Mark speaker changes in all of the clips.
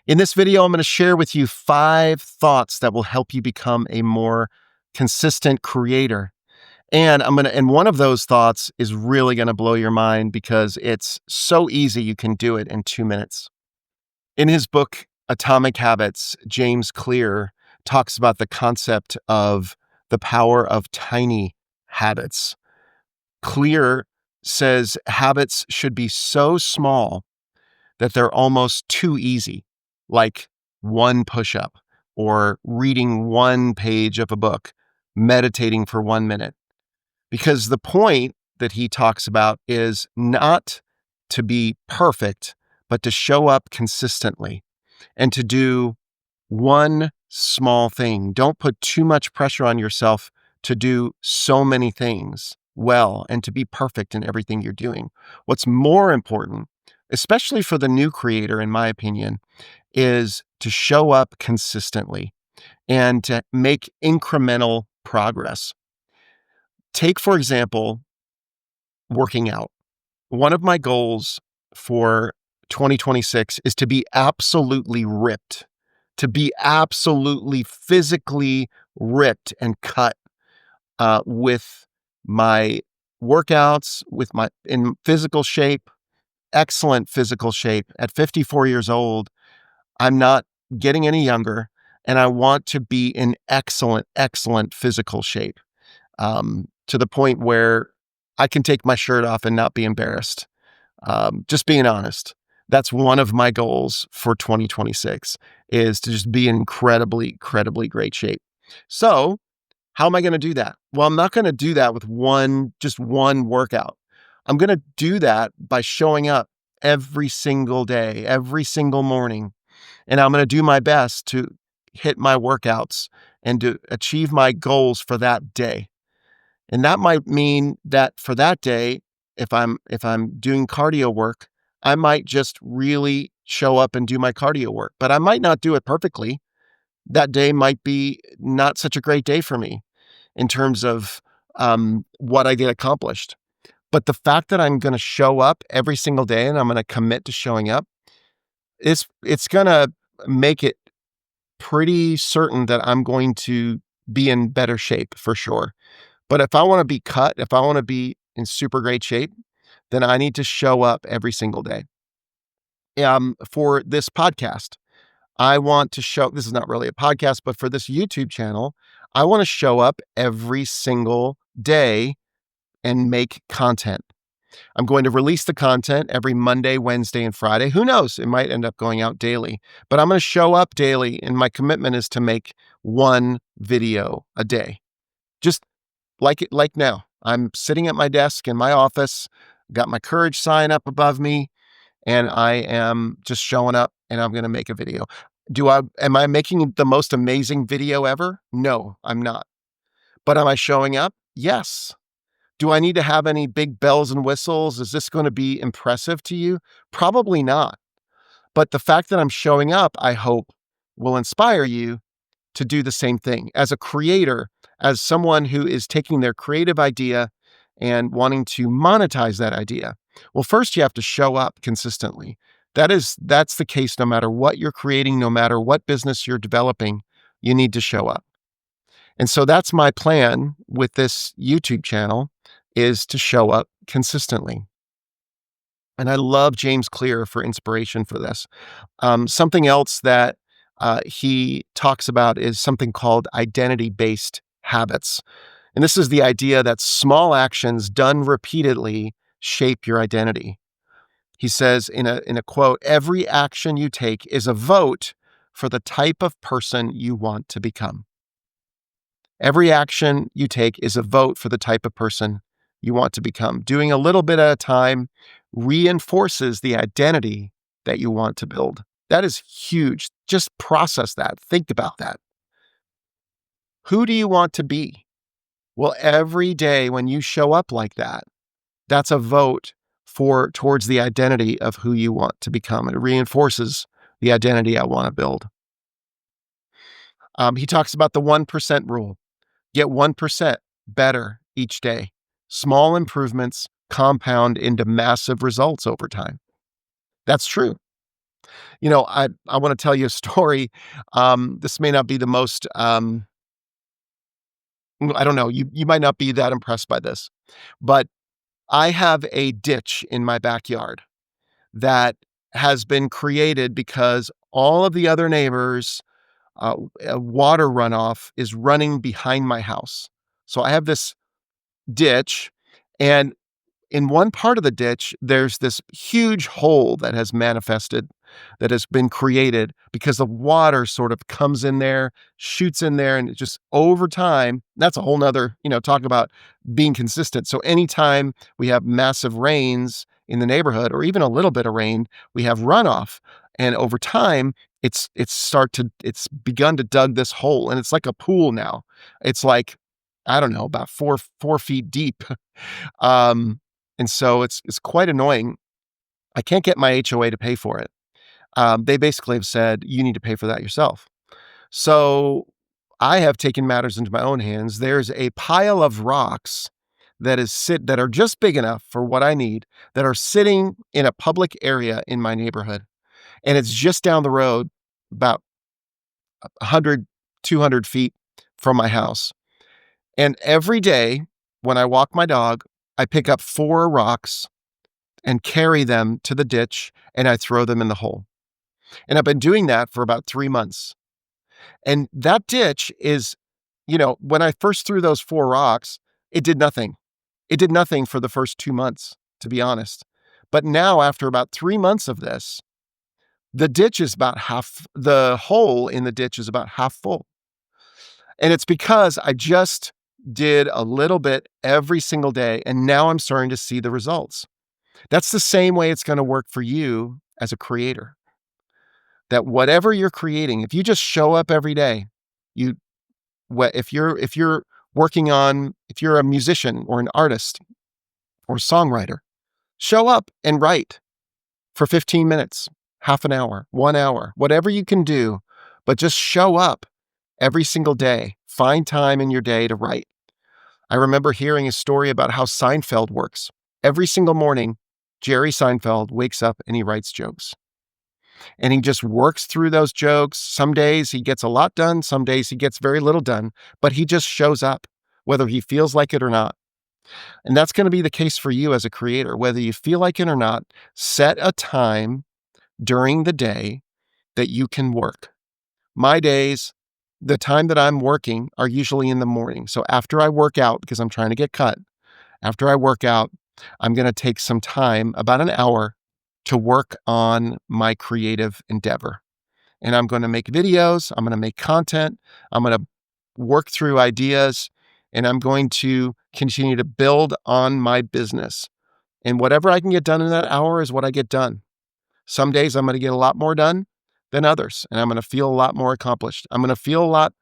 Speaker 1: In this video, I'm going to share with you 5 thoughts that will help you become a more consistent creator. And one of those thoughts is really going to blow your mind because it's so easy you can do it in 2 minutes. In his book, Atomic Habits, James Clear talks about the concept of the power of tiny habits. Clear says habits should be so small that they're almost too easy, like one push-up or reading one page of a book, meditating for 1 minute. Because the point that he talks about is not to be perfect, but to show up consistently and to do one small thing. Don't put too much pressure on yourself to do so many things well and to be perfect in everything you're doing. What's more important, especially for the new creator, in my opinion, is to show up consistently and to make incremental progress. Take, for example, working out. One of my goals for 2026 is to be absolutely ripped, to be absolutely physically ripped and cut with my workouts, in physical shape, excellent physical shape. At 54 years old, I'm not getting any younger, and I want to be in excellent physical shape, to the point where I can take my shirt off and not be embarrassed. Just being honest, that's one of my goals for 2026 is to just be in incredibly great shape. So how am I going to do that? Well, I'm not going to do that with just one workout. I'm going to do that by showing up every single day, every single morning. And I'm going to do my best to hit my workouts and to achieve my goals for that day. And that might mean that for that day, if I'm doing cardio work, I might just really show up and do my cardio work, but I might not do it perfectly. That day might be not such a great day for me in terms of what I get accomplished. But the fact that I'm going to show up every single day and I'm going to commit to showing up, it's going to make it pretty certain that I'm going to be in better shape for sure. But if I want to be cut, if I want to be in super great shape, then I need to show up every single day. For this podcast, I want to this is not really a podcast, but for this YouTube channel, I want to show up every single day and make content. I'm going to release the content every Monday, Wednesday, and Friday. Who knows? It might end up going out daily, but I'm going to show up daily, and my commitment is to make one video a day. Just like now. I'm sitting at my desk in my office, got my courage sign up above me, and I am just showing up and I'm going to make a video. Am I making the most amazing video ever? No, I'm not. But am I showing up? Yes. Do I need to have any big bells and whistles? Is this going to be impressive to you? Probably not. But the fact that I'm showing up, I hope, will inspire you to do the same thing. As a creator, as someone who is taking their creative idea and wanting to monetize that idea, well, first you have to show up consistently. That's the case no matter what you're creating, no matter what business you're developing, you need to show up. And so that's my plan with this YouTube channel, is to show up consistently. And I love James Clear for inspiration for this. Something else that he talks about is something called identity-based habits. And this is the idea that small actions done repeatedly shape your identity. He says in a quote, "Every action you take is a vote for the type of person you want to become." Every action you take is a vote for the type of person you want to become. Doing a little bit at a time reinforces the identity that you want to build. That is huge. Just process that. Think about that. Who do you want to be? Well, every day when you show up like that, that's a vote towards the identity of who you want to become. It reinforces the identity I want to build. He talks about the 1% rule. Get 1% better each day. Small improvements compound into massive results over time. That's true. I wanna tell you a story. This may not be the most, I don't know, you might not be that impressed by this, but I have a ditch in my backyard that has been created because all of the other neighbors' water runoff is running behind my house. So I have this ditch, and in one part of the ditch, there's this huge hole that has manifested, that has been created because the water sort of comes in there, shoots in there, and it just over time, that's a whole nother, talk about being consistent. So anytime we have massive rains in the neighborhood, or even a little bit of rain, we have runoff. And over time, it's begun to dug this hole, and it's like a pool now. It's like, I don't know, about 4 feet deep. Um, and so it's quite annoying. I can't get my HOA to pay for it. They basically have said, "You need to pay for that yourself." So I have taken matters into my own hands. There's a pile of rocks that are just big enough for what I need, that are sitting in a public area in my neighborhood, and it's just down the road, about 100, 200 feet from my house. And every day when I walk my dog, I pick up 4 rocks and carry them to the ditch, and I throw them in the hole. And I've been doing that for about 3 months. And that ditch is, when I first threw those 4 rocks, it did nothing. It did nothing for the first 2 months, to be honest. But now, after about 3 months of this, the hole in the ditch is about half full. And it's because I just did a little bit every single day, and now I'm starting to see the results. That's the same way it's gonna work for you as a creator. That whatever you're creating, if you just show up every day, you if you're if you're a musician or an artist or songwriter, show up and write for 15 minutes, half an hour, 1 hour, whatever you can do, but just show up every single day. Find time in your day to write. I remember hearing a story about how Seinfeld works. Every single morning, Jerry Seinfeld wakes up and he writes jokes. And he just works through those jokes. Some days he gets a lot done, some days he gets very little done, but he just shows up, whether he feels like it or not. And that's going to be the case for you as a creator, whether you feel like it or not. Set a time during the day that you can work. My days, the time that I'm working are usually in the morning. So after I work out, because I'm trying to get cut, after I work out, I'm going to take some time, about an hour, to work on my creative endeavor. And I'm going to make videos, I'm going to make content, I'm going to work through ideas, and I'm going to continue to build on my business. And whatever I can get done in that hour is what I get done. Some days I'm going to get a lot more done than others, and I'm going to feel a lot more accomplished. I'm going to feel a lot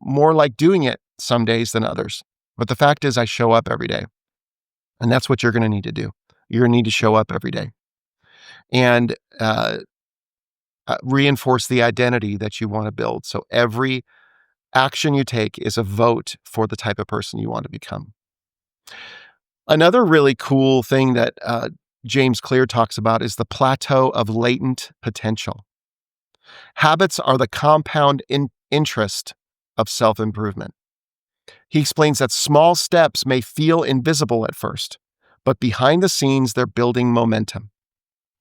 Speaker 1: more like doing it some days than others. But the fact is, I show up every day. And that's what you're going to need to do. You're going to need to show up every day and reinforce the identity that you want to build. So every action you take is a vote for the type of person you want to become. Another really cool thing that James Clear talks about is the plateau of latent potential. Habits are the compound interest of self-improvement. He explains that small steps may feel invisible at first, but behind the scenes, they're building momentum.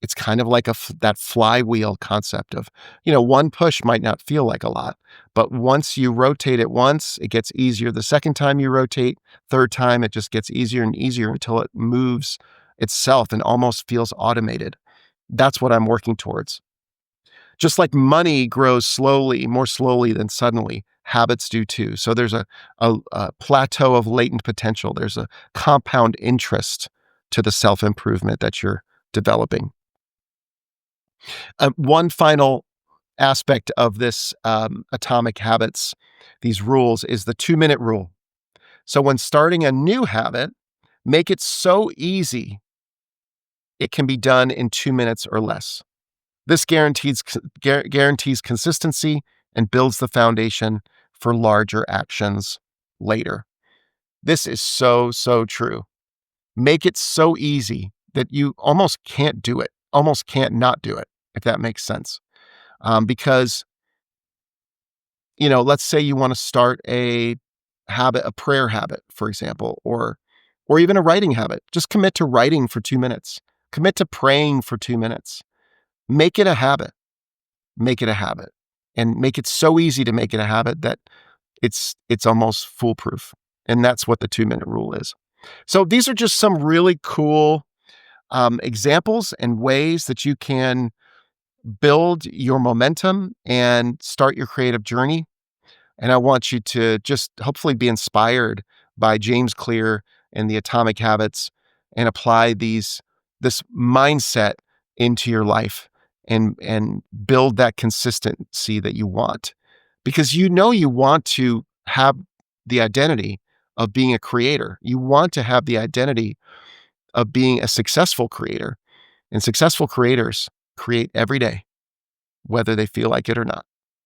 Speaker 1: It's kind of like that flywheel concept of, one push might not feel like a lot, but once you rotate it once, it gets easier. The second time you rotate, third time, it just gets easier and easier until it moves itself and almost feels automated. That's what I'm working towards. Just like money grows slowly, more slowly than suddenly, habits do too. So there's a plateau of latent potential. There's a compound interest to the self-improvement that you're developing. One final aspect of this atomic habits, these rules, is the 2-minute rule. So when starting a new habit, make it so easy it can be done in 2 minutes or less. This guarantees consistency and builds the foundation for larger actions later. This is so, so true. Make it so easy that you almost can't do it, almost can't not do it. if that makes sense. Because, let's say you want to start a prayer habit, for example, or even a writing habit. Just commit to writing for 2 minutes. Commit to praying for 2 minutes. Make it a habit. Make it a habit. And make it so easy to make it a habit that it's almost foolproof. And that's what the 2-minute rule is. So these are just some really cool examples and ways that you can build your momentum and start your creative journey. And I want you to just hopefully be inspired by James Clear and the Atomic Habits and apply this mindset into your life and build that consistency that you want. Because you want to have the identity of being a creator. You want to have the identity of being a successful creator. And successful creators create every day, whether they feel like it or not.